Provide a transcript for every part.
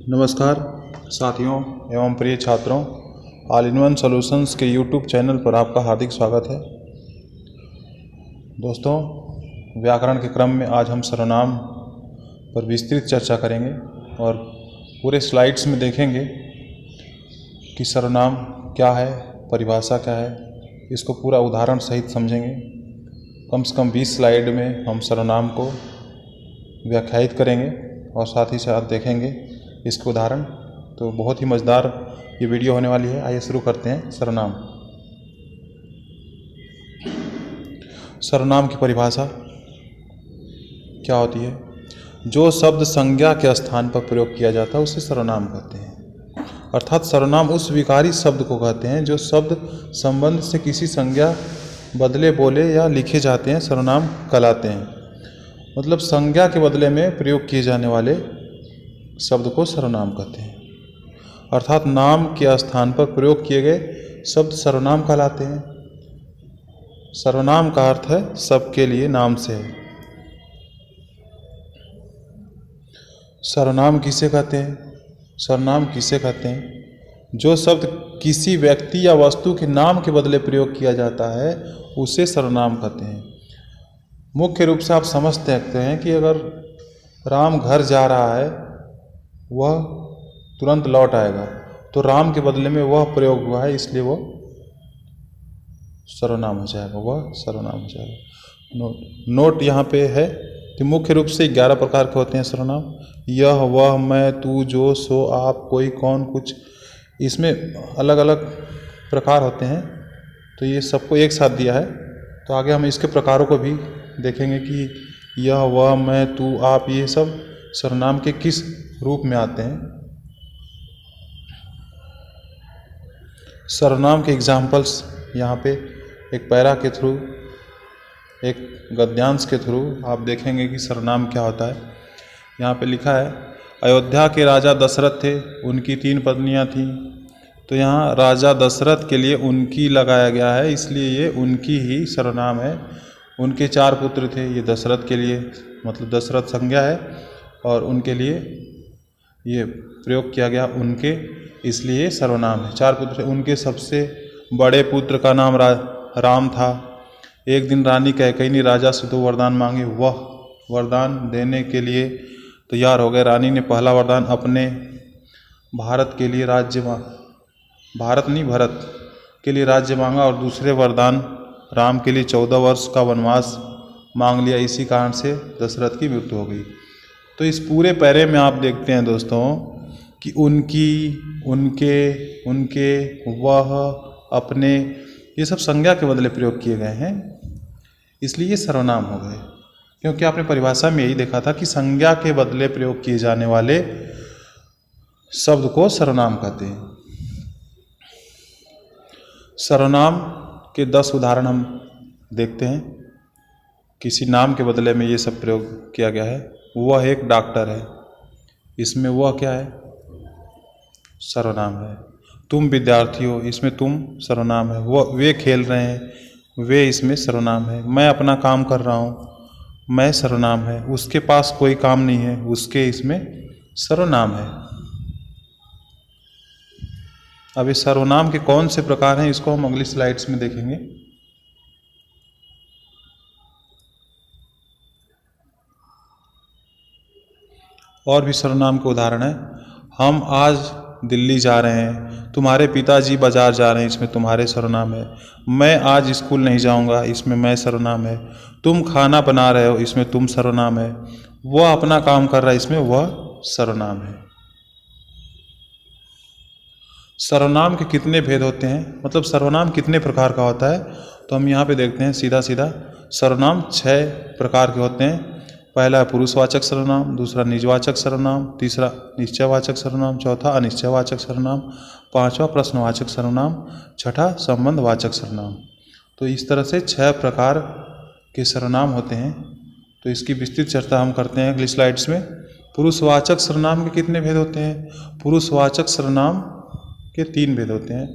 नमस्कार साथियों एवं प्रिय छात्रों, ऑल इन वन सॉल्यूशंस के यूट्यूब चैनल पर आपका हार्दिक स्वागत है। दोस्तों, व्याकरण के क्रम में आज हम सर्वनाम पर विस्तृत चर्चा करेंगे और पूरे स्लाइड्स में देखेंगे कि सर्वनाम क्या है, परिभाषा क्या है, इसको पूरा उदाहरण सहित समझेंगे। कम से कम 20 स्लाइड में हम सर्वनाम को व्याख्यायित करेंगे और साथ ही साथ देखेंगे इसके उदाहरण। तो बहुत ही मज़ेदार ये वीडियो होने वाली है। आइए शुरू करते हैं। सर्वनाम की परिभाषा क्या होती है? जो शब्द संज्ञा के स्थान पर प्रयोग किया जाता है उसे सर्वनाम कहते हैं। अर्थात सर्वनाम उस विकारी शब्द को कहते हैं जो शब्द संबंध से किसी संज्ञा बदले बोले या लिखे जाते हैं, सर्वनाम कहलाते हैं। मतलब संज्ञा के बदले में प्रयोग किए जाने वाले शब्द को सर्वनाम कहते हैं। अर्थात नाम के स्थान पर प्रयोग किए गए शब्द सर्वनाम कहलाते हैं। सर्वनाम का अर्थ है सबके लिए नाम से है। सर्वनाम किसे कहते हैं? सर्वनाम किसे कहते हैं? जो शब्द किसी व्यक्ति या वस्तु के नाम के बदले प्रयोग किया जाता है उसे सर्वनाम कहते हैं। मुख्य रूप से आप समझ सकते हैं कि अगर राम घर जा रहा है, वह तुरंत लौट आएगा, तो राम के बदले में वह प्रयोग हुआ है, इसलिए वह सर्वनाम हो जाएगा। वह सर्वनाम हो जाएगा। नोट यहाँ पे है कि मुख्य रूप से 11 प्रकार के होते हैं सर्वनाम। यह, वह, मैं, तू, जो, सो, आप, कोई, कौन, कुछ, इसमें अलग अलग प्रकार होते हैं। तो ये सबको एक साथ दिया है। तो आगे हम इसके प्रकारों को भी देखेंगे कि यह, वह, मैं, तू, आप, ये सब सर्वनाम के किस रूप में आते हैं। सर्वनाम के एग्जाम्पल्स यहाँ पे एक पैरा के थ्रू, एक गद्यांश के थ्रू आप देखेंगे कि सर्वनाम क्या होता है। यहाँ पे लिखा है, अयोध्या के राजा दशरथ थे, उनकी 3 पत्नियाँ थीं। तो यहाँ राजा दशरथ के लिए उनकी लगाया गया है, इसलिए ये उनकी ही सर्वनाम है। उनके 4 पुत्र थे, ये दशरथ के लिए मतलब दशरथ संज्ञा है और उनके लिए ये प्रयोग किया गया उनके, इसलिए सर्वनाम है। 4 पुत्र, उनके सबसे बड़े पुत्र का नाम राम था। एक दिन रानी कैकेयी ने राजा से 2 वरदान मांगे। वह वरदान देने के लिए तैयार हो गए। रानी ने पहला वरदान अपने भारत के लिए भरत के लिए राज्य मांगा और दूसरे वरदान राम के लिए 14 वर्ष का वनवास मांग लिया। इसी कारण से दशरथ की मृत्यु हो गई। तो इस पूरे पैरे में आप देखते हैं दोस्तों कि उनकी, उनके, वह, अपने, ये सब संज्ञा के बदले प्रयोग किए गए हैं, इसलिए ये सर्वनाम हो गए। क्योंकि आपने परिभाषा में यही देखा था कि संज्ञा के बदले प्रयोग किए जाने वाले शब्द को सर्वनाम कहते हैं। सर्वनाम के 10 उदाहरण हम देखते हैं। किसी नाम के बदले में ये सब प्रयोग किया गया है। वह एक डॉक्टर है, इसमें वह क्या है? सर्वनाम है। तुम विद्यार्थी हो, इसमें तुम सर्वनाम है। वे खेल रहे हैं, वे इसमें सर्वनाम है। मैं अपना काम कर रहा हूँ, मैं सर्वनाम है। उसके पास कोई काम नहीं है, उसके, इसमें सर्वनाम है। अब इस सर्वनाम के कौन से प्रकार हैं इसको हम अगली स्लाइड्स में देखेंगे। और भी सर्वनाम के उदाहरण है। हम आज दिल्ली जा रहे हैं, तुम्हारे पिताजी बाजार जा रहे हैं, इसमें तुम्हारे सर्वनाम है। मैं आज स्कूल नहीं जाऊंगा, इसमें मैं सर्वनाम है। तुम खाना बना रहे हो, इसमें तुम सर्वनाम है। वह अपना काम कर रहा है, इसमें वह सर्वनाम है। सर्वनाम के कितने भेद होते हैं, मतलब सर्वनाम कितने प्रकार का होता है, तो हम यहाँ पे देखते हैं सीधा सीधा। सर्वनाम 6 प्रकार के होते हैं। पहला है पुरुषवाचक सर्वनाम, दूसरा निजवाचक सर्वनाम, तीसरा निश्चयवाचक सर्वनाम, चौथा अनिश्चयवाचक सर्वनाम, 5वां प्रश्नवाचक सर्वनाम, 6ठा संबंधवाचक सर्वनाम। तो इस तरह से 6 प्रकार के सर्वनाम होते हैं। तो इसकी विस्तृत चर्चा हम करते हैं अगली स्लाइड्स में। पुरुषवाचक सर्वनाम के कितने भेद होते हैं? पुरुषवाचक सर्वनाम के 3 भेद होते हैं।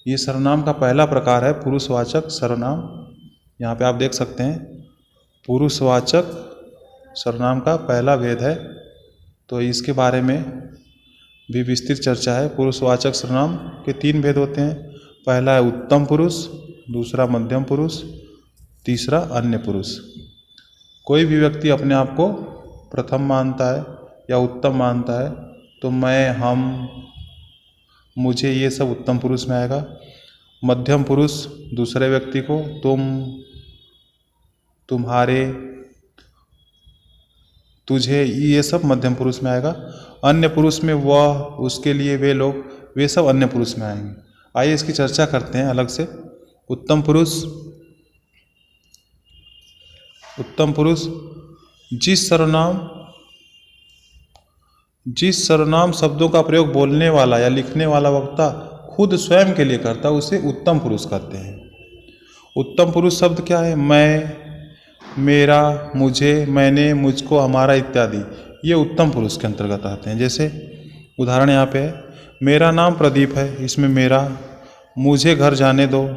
ये सर्वनाम का पहला प्रकार है पुरुषवाचक सर्वनाम। यहाँ पे आप देख सकते हैं पुरुषवाचक सर्वनाम का पहला भेद है। तो इसके बारे में भी विस्तृत चर्चा है। पुरुषवाचक सर्वनाम के 3 भेद होते हैं। पहला है उत्तम पुरुष, दूसरा मध्यम पुरुष, तीसरा अन्य पुरुष। कोई भी व्यक्ति अपने आप को प्रथम मानता है या उत्तम मानता है तो मैं, हम, मुझे, ये सब उत्तम पुरुष में आएगा। मध्यम पुरुष दूसरे व्यक्ति को तुम, तुम्हारे, तुझे, ये सब मध्यम पुरुष में आएगा। अन्य पुरुष में वह, उसके लिए, वे लोग, वे सब अन्य पुरुष में आएंगे। आइए इसकी चर्चा करते हैं अलग से। उत्तम पुरुष, उत्तम पुरुष जिस सर्वनाम शब्दों का प्रयोग बोलने वाला या लिखने वाला वक्ता खुद स्वयं के लिए करता है उसे उत्तम पुरुष कहते हैं। उत्तम पुरुष शब्द क्या है? मैं, मेरा, मुझे, मैंने, मुझको, हमारा इत्यादि, ये उत्तम पुरुष के अंतर्गत आते हैं। जैसे उदाहरण यहाँ पे है, मेरा नाम प्रदीप है, इसमें मेरा। मुझे घर जाने दो,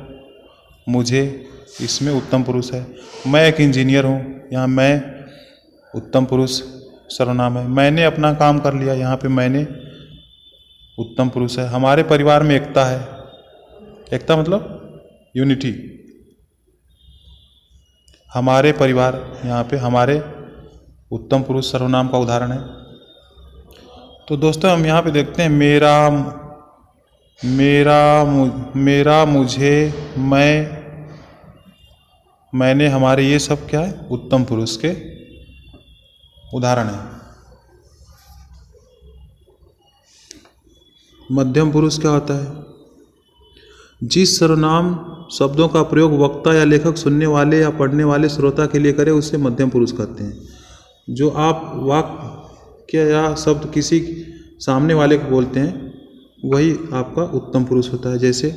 मुझे, इसमें उत्तम पुरुष है। मैं एक इंजीनियर हूँ, यहाँ मैं उत्तम पुरुष सर्वनाम है। मैंने अपना काम कर लिया, यहाँ पे मैंने उत्तम पुरुष है। हमारे परिवार में एकता है, एकता मतलब यूनिटी। हमारे परिवार, यहाँ पे हमारे उत्तम पुरुष सर्वनाम का उदाहरण है। तो दोस्तों हम यहाँ पे देखते हैं मेरा, मुझे, मैं, मैंने, हमारे, ये सब क्या है? उत्तम पुरुष के उदाहरण है। मध्यम पुरुष क्या होता है? जिस सर्वनाम शब्दों का प्रयोग वक्ता या लेखक सुनने वाले या पढ़ने वाले श्रोता के लिए करे उसे मध्यम पुरुष कहते हैं। जो आप वाक्य या शब्द किसी सामने वाले को बोलते हैं वही आपका उत्तम पुरुष होता है। जैसे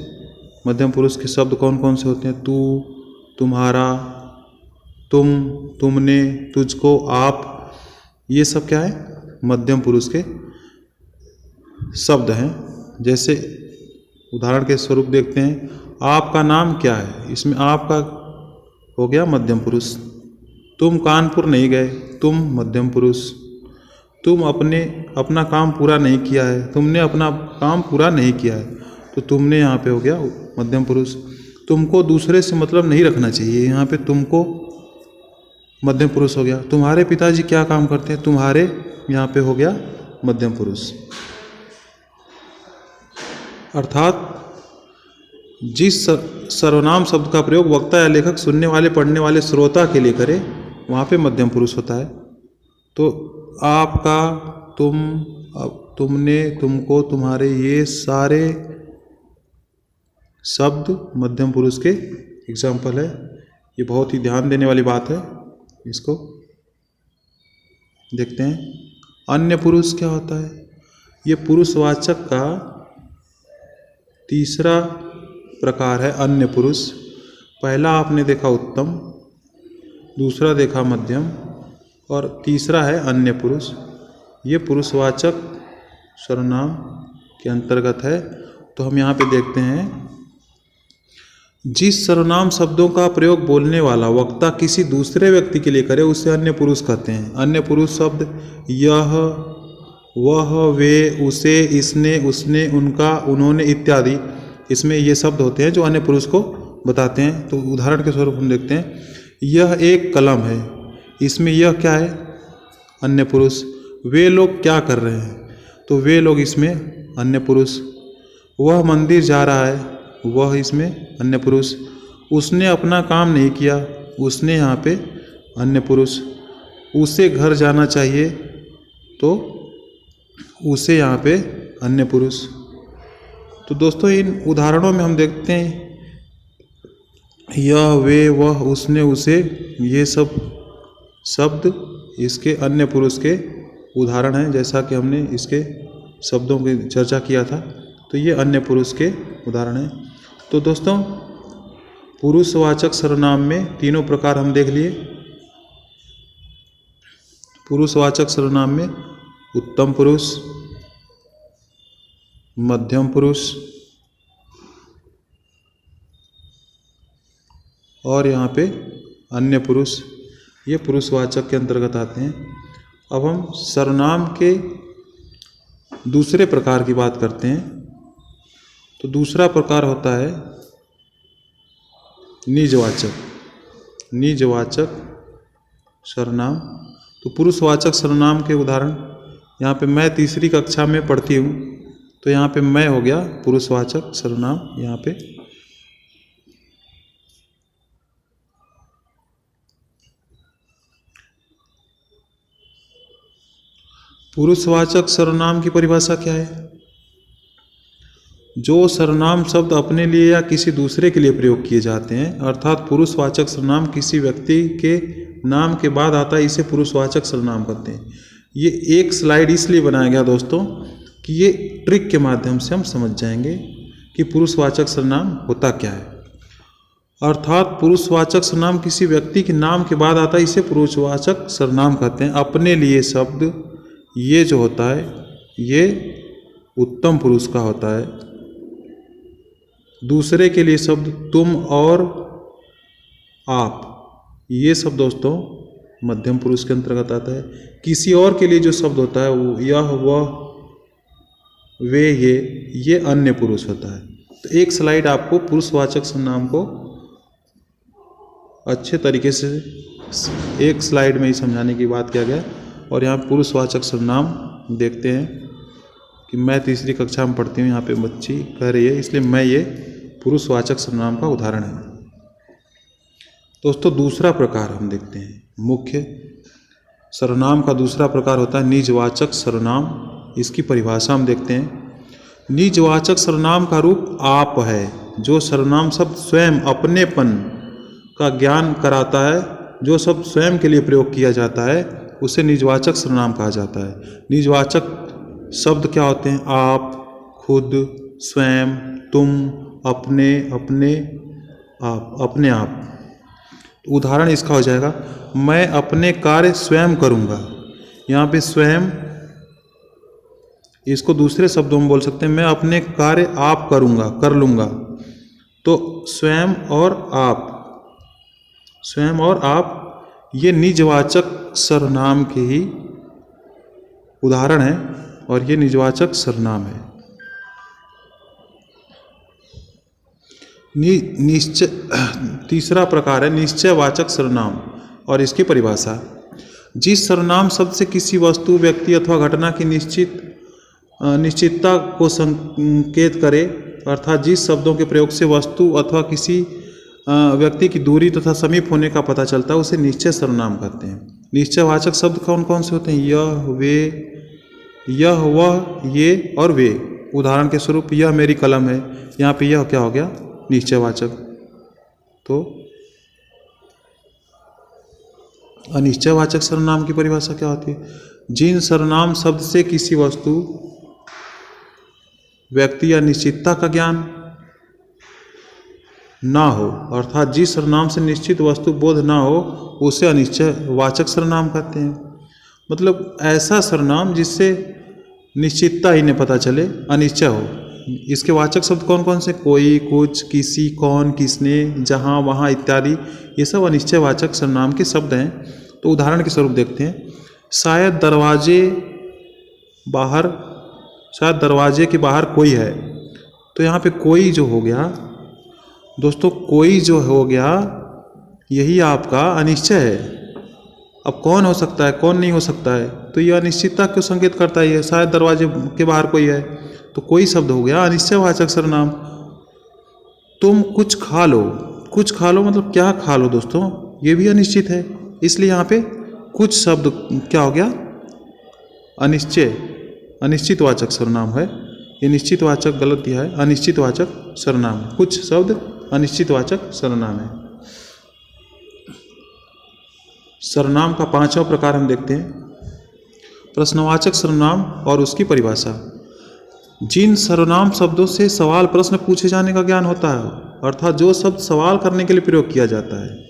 मध्यम पुरुष के शब्द कौन कौन से होते हैं? तू, तुम्हारा, तुम, तुमने, तुझको, आप, ये सब क्या है? मध्यम पुरुष के शब्द हैं। जैसे उदाहरण के स्वरूप देखते हैं, आपका नाम क्या है? इसमें आपका हो गया मध्यम पुरुष। तुम कानपुर नहीं गए, तुम मध्यम पुरुष। तुम अपना काम पूरा नहीं किया है, तुमने अपना काम पूरा नहीं किया है, तो तुमने यहाँ पे हो गया मध्यम पुरुष। तुमको दूसरे से मतलब नहीं रखना चाहिए, यहाँ पे तुमको मध्यम पुरुष हो गया। तुम्हारे पिताजी क्या काम करते हैं? तुम्हारे, यहाँ पे हो गया मध्यम पुरुष। अर्थात जिस सर्वनाम शब्द का प्रयोग वक्ता या लेखक सुनने वाले, पढ़ने वाले श्रोता के लिए करे वहाँ पे मध्यम पुरुष होता है। तो आपका, तुम, तुमने, तुमको, तुम्हारे, ये सारे शब्द मध्यम पुरुष के एग्जाम्पल है। ये बहुत ही ध्यान देने वाली बात है, इसको देखते हैं। अन्य पुरुष क्या होता है? ये पुरुषवाचक का तीसरा प्रकार है अन्य पुरुष। पहला आपने देखा उत्तम, दूसरा देखा मध्यम और तीसरा है अन्य पुरुष। ये पुरुषवाचक सर्वनाम के अंतर्गत है। तो हम यहाँ पे देखते हैं, जिस सर्वनाम शब्दों का प्रयोग बोलने वाला वक्ता किसी दूसरे व्यक्ति के लिए करे उसे अन्य पुरुष कहते हैं। अन्य पुरुष शब्द यह, वह, वे, उसे, इसने, उसने, उनका, उन्होंने इत्यादि, इसमें ये शब्द होते हैं जो अन्य पुरुष को बताते हैं। तो उदाहरण के स्वरूप हम देखते हैं, यह एक कलम है, इसमें यह क्या है? अन्य पुरुष। वे लोग क्या कर रहे हैं? तो वे लोग इसमें अन्य पुरुष। वह मंदिर जा रहा है, वह इसमें अन्य पुरुष। उसने अपना काम नहीं किया, उसने यहाँ पे अन्य पुरुष। उसे घर जाना चाहिए, तो उसे यहाँ पे अन्य पुरुष। तो दोस्तों इन उदाहरणों में हम देखते हैं यह, वे, वह, उसने, उसे, ये सब शब्द इसके अन्य पुरुष के उदाहरण हैं। जैसा कि हमने इसके शब्दों की चर्चा किया था, तो ये अन्य पुरुष के उदाहरण हैं। तो दोस्तों पुरुषवाचक सर्वनाम में तीनों प्रकार हम देख लिए। पुरुषवाचक सर्वनाम में उत्तम पुरुष, मध्यम पुरुष और यहाँ पे अन्य पुरुष, ये पुरुषवाचक के अंतर्गत आते हैं। अब हम सर्वनाम के दूसरे प्रकार की बात करते हैं तो दूसरा प्रकार होता है निजवाचक। निजवाचक सर्वनाम। तो पुरुषवाचक सर्वनाम के उदाहरण यहाँ पे मैं तीसरी कक्षा में पढ़ती हूँ, तो यहाँ पे मैं हो गया पुरुषवाचक सर्वनाम। यहाँ पे पुरुषवाचक सर्वनाम की परिभाषा क्या है? जो सर्वनाम शब्द अपने लिए या किसी दूसरे के लिए प्रयोग किए जाते हैं, अर्थात पुरुषवाचक सर्वनाम किसी व्यक्ति के नाम के बाद आता है, इसे पुरुषवाचक सर्वनाम कहते हैं। ये एक स्लाइड इसलिए बनाया गया दोस्तों कि ये ट्रिक के माध्यम से हम समझ जाएंगे कि पुरुषवाचक सर्वनाम होता क्या है। अर्थात पुरुषवाचक सर्वनाम किसी व्यक्ति के नाम के बाद आता है, इसे पुरुषवाचक सर्वनाम कहते हैं। अपने लिए शब्द ये जो होता है ये उत्तम पुरुष का होता है। दूसरे के लिए शब्द तुम और आप, ये सब दोस्तों मध्यम पुरुष के अंतर्गत आता है। किसी और के लिए जो शब्द होता है वो यह, वह, वे, ये अन्य पुरुष होता है। तो एक स्लाइड आपको पुरुषवाचक सर्वनाम को अच्छे तरीके से एक स्लाइड में ही समझाने की बात किया गया। और यहाँ पुरुषवाचक सर्वनाम देखते हैं कि मैं तीसरी कक्षा में पढ़ती हूँ, यहाँ पे बच्ची कह रही है, इसलिए मैं ये पुरुषवाचक सर्वनाम का उदाहरण है। दोस्तों दूसरा प्रकार हम देखते हैं, मुख्य सर्वनाम का दूसरा प्रकार होता है निजवाचक सर्वनाम। इसकी परिभाषा हम देखते हैं। निजवाचक सर्वनाम का रूप आप है। जो सर्वनाम शब्द स्वयं अपनेपन का ज्ञान कराता है, जो शब्द स्वयं के लिए प्रयोग किया जाता है, उसे निजवाचक सर्वनाम कहा जाता है। निजवाचक शब्द क्या होते हैं? आप, खुद, स्वयं, तुम, अपने, अपने आप, अपने आप। उदाहरण इसका हो जाएगा मैं अपने कार्य स्वयं करूँगा। यहाँ पे स्वयं, इसको दूसरे शब्दों में बोल सकते हैं मैं अपने कार्य आप करूँगा, कर लूँगा। तो स्वयं और आप, स्वयं और आप ये निजवाचक सर्वनाम के ही उदाहरण है और ये निजवाचक सर्वनाम है। निश्चय तीसरा प्रकार है निश्चयवाचक सर्वनाम और इसकी परिभाषा। जिस सर्वनाम शब्द से किसी वस्तु, व्यक्ति अथवा घटना की निश्चितता को संकेत करे, अर्थात जिस शब्दों के प्रयोग से वस्तु अथवा किसी व्यक्ति की दूरी तथा समीप होने का पता चलता है, उसे निश्चय सर्वनाम कहते हैं। निश्चयवाचक शब्द कौन कौन से होते हैं? यह, वे, यह, वह, ये और वे। उदाहरण के स्वरूप यह मेरी कलम है, यहाँ पे यह क्या हो गया? निश्चयवाचक। तो अनिश्चयवाचक सर्वनाम की परिभाषा क्या होती है? जिन सर्वनाम शब्द से किसी वस्तु, व्यक्ति या निश्चितता का ज्ञान ना हो, अर्थात जिस सर्वनाम से निश्चित वस्तु बोध ना हो, उसे अनिश्चयवाचक सर्वनाम कहते हैं। मतलब ऐसा सर्वनाम जिससे निश्चितता ही नहीं पता चले, अनिश्चय हो। इसके वाचक शब्द कौन कौन से? कोई, कुछ, किसी, कौन, किसने, जहाँ, वहाँ इत्यादि, ये सब अनिश्चयवाचक सर्वनाम के शब्द हैं। तो उदाहरण के स्वरूप देखते हैं, शायद दरवाजे के बाहर कोई है। तो यहाँ पे कोई जो हो गया दोस्तों, कोई जो हो गया यही आपका अनिश्चय है। अब कौन हो सकता है, कौन नहीं हो सकता है, तो यह अनिश्चितता क्यों संकेत करता है? ये शायद दरवाजे के बाहर कोई है, तो कोई शब्द हो गया अनिश्चयवाचक सर्वनाम। तुम कुछ खा लो, कुछ खा लो मतलब क्या खा लो दोस्तों? ये भी अनिश्चित है, इसलिए यहाँ पे कुछ शब्द क्या हो गया? अनिश्चितवाचक सर्वनाम है। ये निश्चितवाचक गलत दिया है, अनिश्चितवाचक सर्वनाम है। कुछ शब्द अनिश्चितवाचक सर्वनाम है। सर्वनाम का पांचवा प्रकार हम देखते हैं, प्रश्नवाचक सर्वनाम और उसकी परिभाषा। जिन सर्वनाम शब्दों से सवाल प्रश्न पूछे जाने का ज्ञान होता है, अर्थात जो शब्द सवाल करने के लिए प्रयोग किया जाता है,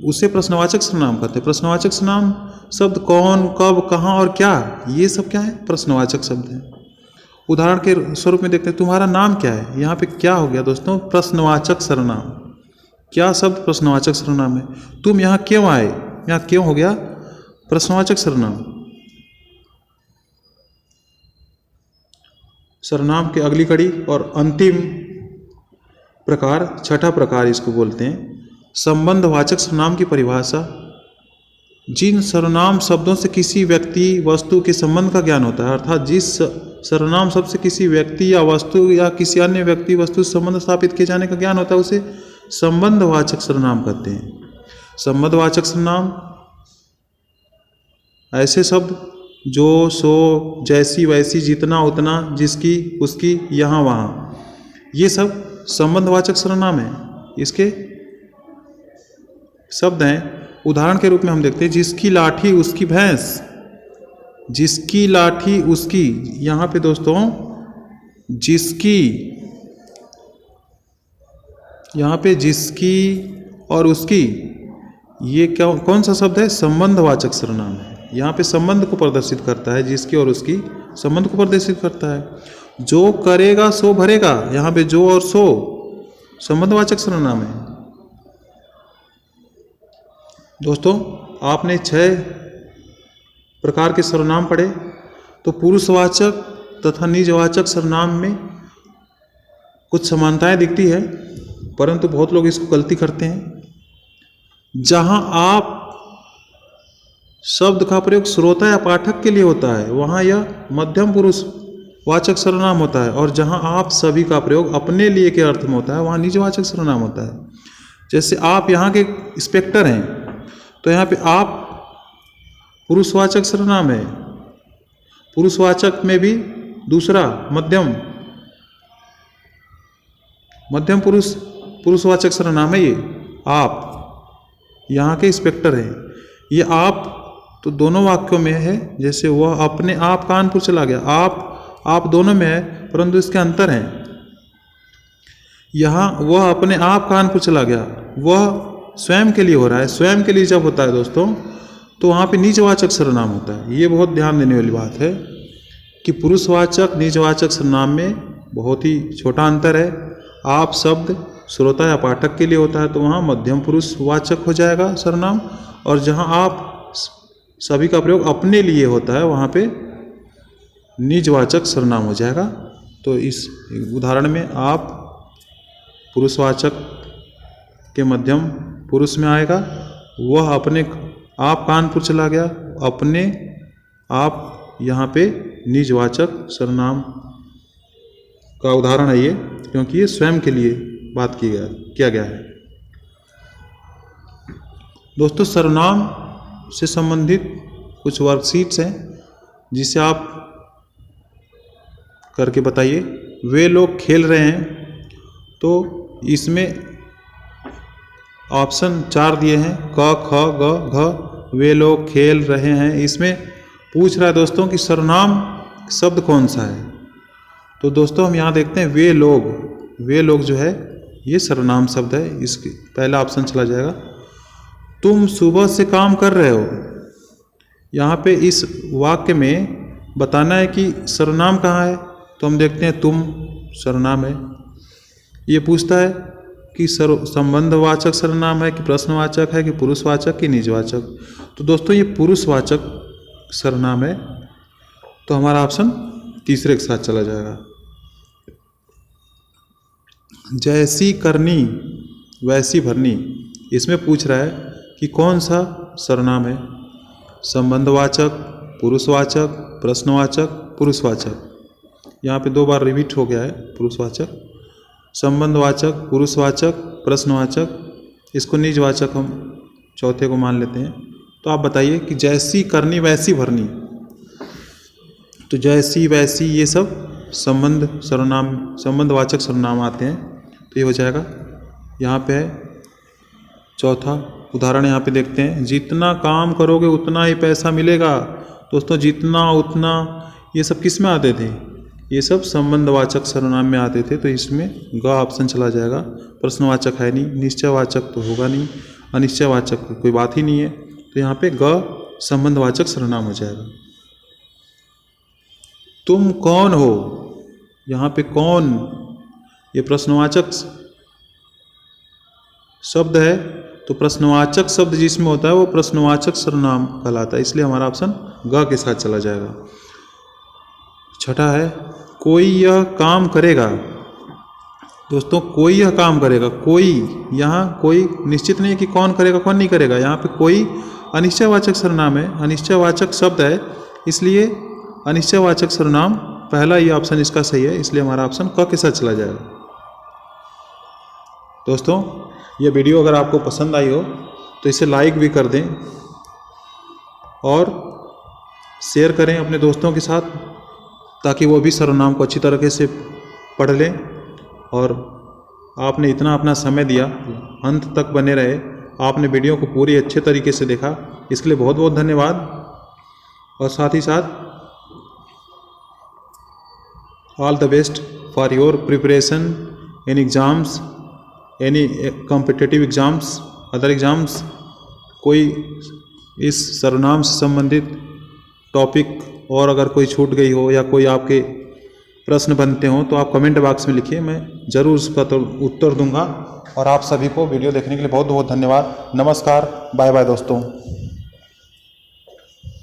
उसे प्रश्नवाचक सर्वनाम कहते हैं। प्रश्नवाचक सर्वनाम शब्द कौन, कब, कहाँ और क्या, ये सब क्या है? प्रश्नवाचक शब्द हैं। उदाहरण के स्वरूप में देखते हैं, तुम्हारा नाम क्या है? यहाँ पे क्या हो गया दोस्तों? प्रश्नवाचक सर्वनाम। क्या शब्द? प्रश्नवाचक सर्वनाम है। तुम यहाँ क्यों आए? यहाँ क्यों हो गया? प्रश्नवाचक सर्वनाम। सर्वनाम के अगली कड़ी और अंतिम प्रकार, छठा प्रकार इसको बोलते हैं संबंधवाचक सर्वनाम की परिभाषा। जिन सर्वनाम शब्दों से किसी व्यक्ति वस्तु के संबंध का ज्ञान होता है, अर्थात जिस सर्वनाम शब्द से किसी व्यक्ति या वस्तु या किसी अन्य व्यक्ति वस्तु से संबंध स्थापित किए जाने का ज्ञान होता है, उसे संबंधवाचक सर्वनाम कहते हैं। संबंधवाचक सर्वनाम ऐसे शब्द जो, सो, जैसी, वैसी, जितना, उतना, जिसकी, उसकी, यहाँ, वहाँ, ये सब संबंधवाचक सर्वनाम है। इसके शब्द हैं। उदाहरण के रूप में हम देखते हैं जिसकी लाठी उसकी भैंस, जिसकी लाठी उसकी, यहाँ पे दोस्तों जिसकी, यहाँ पे जिसकी और उसकी, ये क्या, कौन सा शब्द है? संबंधवाचक सर्वनाम है। यहाँ पे संबंध को प्रदर्शित करता है, जिसकी और उसकी संबंध को प्रदर्शित करता है। जो करेगा सो भरेगा, यहाँ पे जो और सो संबंधवाचक सर्वनाम है। दोस्तों आपने 6 प्रकार के सर्वनाम पढ़े, तो पुरुषवाचक तथा निजवाचक सर्वनाम में कुछ समानताएं दिखती है, परंतु बहुत लोग इसको गलती करते हैं। जहां आप शब्द का प्रयोग श्रोता या पाठक के लिए होता है, वहां यह मध्यम पुरुष वाचक सर्वनाम होता है, और जहां आप सभी का प्रयोग अपने लिए के अर्थ में होता है, वहां निजवाचक सर्वनाम होता है। जैसे आप यहाँ के इंस्पेक्टर हैं, तो यहाँ पे आप पुरुषवाचक सर्वनाम है। पुरुषवाचक में भी दूसरा मध्यम पुरुषवाचक सर्वनाम है ये। आप यहाँ के इंस्पेक्टर हैं, ये आप तो दोनों वाक्यों में है। जैसे वह अपने आप कानपुर चला गया, आप दोनों में है, परंतु इसके अंतर हैं। यहाँ वह अपने आप कानपुर चला गया, वह स्वयं के लिए हो रहा है। स्वयं के लिए जब होता है दोस्तों, तो वहाँ पे निजवाचक सर्वनाम होता है। ये बहुत ध्यान देने वाली बात है कि पुरुषवाचक निजवाचक सर्वनाम में बहुत ही छोटा अंतर है। आप शब्द श्रोता या पाठक के लिए होता है, तो वहाँ मध्यम पुरुषवाचक हो जाएगा सर्वनाम, और जहाँ आप सभी का प्रयोग अपने लिए होता है, वहाँ पे निजवाचक सर्वनाम हो जाएगा। तो इस उदाहरण में आप पुरुषवाचक के मध्यम पुरुष में आएगा, वह अपने आप कानपुर चला गया, अपने आप यहाँ पे निजवाचक सर्वनाम का उदाहरण है ये, क्योंकि ये स्वयं के लिए बात किया गया है। दोस्तों सर्वनाम से संबंधित कुछ वर्कशीट्स हैं, जिसे आप करके बताइए। वे लोग खेल रहे हैं, तो इसमें ऑप्शन 4 दिए हैं, क, ख, ग, घ। वे लोग खेल रहे हैं, इसमें पूछ रहा है दोस्तों कि सर्वनाम शब्द कौन सा है। तो दोस्तों हम यहाँ देखते हैं वे लोग जो है ये सर्वनाम शब्द है। इसके पहला ऑप्शन चला जाएगा। तुम सुबह से काम कर रहे हो, यहाँ पे इस वाक्य में बताना है कि सर्वनाम कहाँ है, तो हम देखते हैं तुम सर्वनाम है। ये पूछता है कि संबंधवाचक सर्वनाम है कि प्रश्नवाचक है कि पुरुषवाचक कि निजवाचक। तो दोस्तों ये पुरुषवाचक सर्वनाम है, तो हमारा ऑप्शन तीसरे के साथ चला जाएगा। जैसी करनी वैसी भरनी, इसमें पूछ रहा है कि कौन सा सर्वनाम है, संबंधवाचक, पुरुषवाचक, प्रश्नवाचक, पुरुषवाचक। यहाँ पे 2 बार रिपीट हो गया है पुरुषवाचक, संबंधवाचक, पुरुषवाचक, प्रश्नवाचक। इसको निजवाचक हम चौथे को मान लेते हैं। तो आप बताइए कि जैसी करनी वैसी भरनी, तो जैसी वैसी ये सब संबंधवाचक सर्वनाम आते हैं, तो ये हो जाएगा। यहाँ पे है चौथा उदाहरण, यहाँ पे देखते हैं जितना काम करोगे उतना ही पैसा मिलेगा। दोस्तों जितना उतना ये सब किस में आते थे, ये सब संबंधवाचक सर्वनाम में आते थे, तो इसमें ग ऑप्शन चला जाएगा। प्रश्नवाचक है नहीं, निश्चयवाचक तो होगा नहीं, अनिश्चयवाचक कोई बात ही नहीं है, तो यहाँ पे ग संबंधवाचक सर्वनाम हो जाएगा। तुम कौन हो, यहाँ पे कौन ये प्रश्नवाचक शब्द है, तो प्रश्नवाचक शब्द जिसमें होता है वो प्रश्नवाचक सर्वनाम कहलाता है, इसलिए हमारा ऑप्शन ग के साथ चला जाएगा। छठा है कोई यह काम करेगा। दोस्तों कोई यह काम करेगा, कोई, यहाँ कोई निश्चित नहीं है कि कौन करेगा कौन नहीं करेगा। यहाँ पे कोई अनिश्चयवाचक सर्वनाम है, अनिश्चयवाचक शब्द है, इसलिए अनिश्चयवाचक सर्वनाम पहला ये ऑप्शन इसका सही है, इसलिए हमारा ऑप्शन क के साथ चला जाएगा। दोस्तों ये वीडियो अगर आपको पसंद आई हो तो इसे लाइक भी कर दें और शेयर करें अपने दोस्तों के साथ, ताकि वो भी सर्वनाम को अच्छी तरीके से पढ़ लें। और आपने इतना अपना समय दिया, अंत तक बने रहे, आपने वीडियो को पूरी अच्छे तरीके से देखा, इसके लिए बहुत बहुत धन्यवाद। और साथ ही साथ all the best for your preparation in exams, any competitive exams, other exams. कोई इस सर्वनाम से संबंधित टॉपिक और अगर कोई छूट गई हो या कोई आपके प्रश्न बनते हों तो आप कमेंट बॉक्स में लिखिए, मैं ज़रूर उसका तो उत्तर दूंगा। और आप सभी को वीडियो देखने के लिए बहुत बहुत धन्यवाद। नमस्कार, बाय बाय दोस्तों।